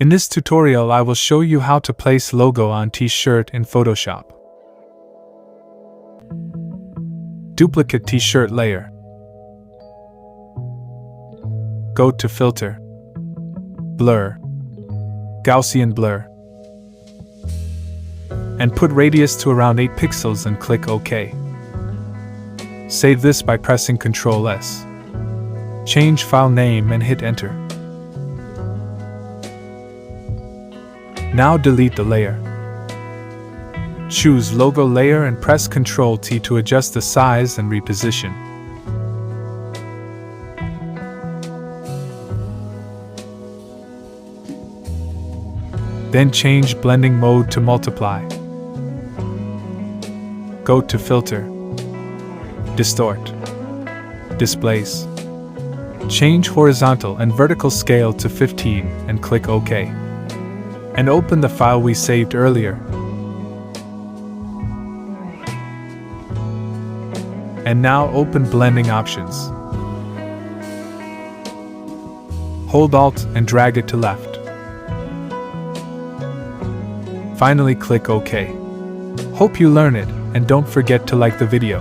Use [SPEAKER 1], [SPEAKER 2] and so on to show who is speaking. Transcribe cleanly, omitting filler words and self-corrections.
[SPEAKER 1] In this tutorial I will show you how to place logo on t-shirt in Photoshop. Duplicate t-shirt layer. Go to Filter, Blur, Gaussian Blur, and put radius to around 8 pixels and click OK. Save this by pressing Ctrl S. Change file name and hit Enter. Now delete the layer. Choose Logo Layer and press Ctrl T to adjust the size and reposition. Then change blending mode to multiply. Go to Filter, Distort, Displace. Change horizontal and vertical scale to 15 and click OK. And open the file we saved earlier. And now open blending options. Hold Alt and drag it to left. Finally click OK. Hope you learn it, and don't forget to like the video.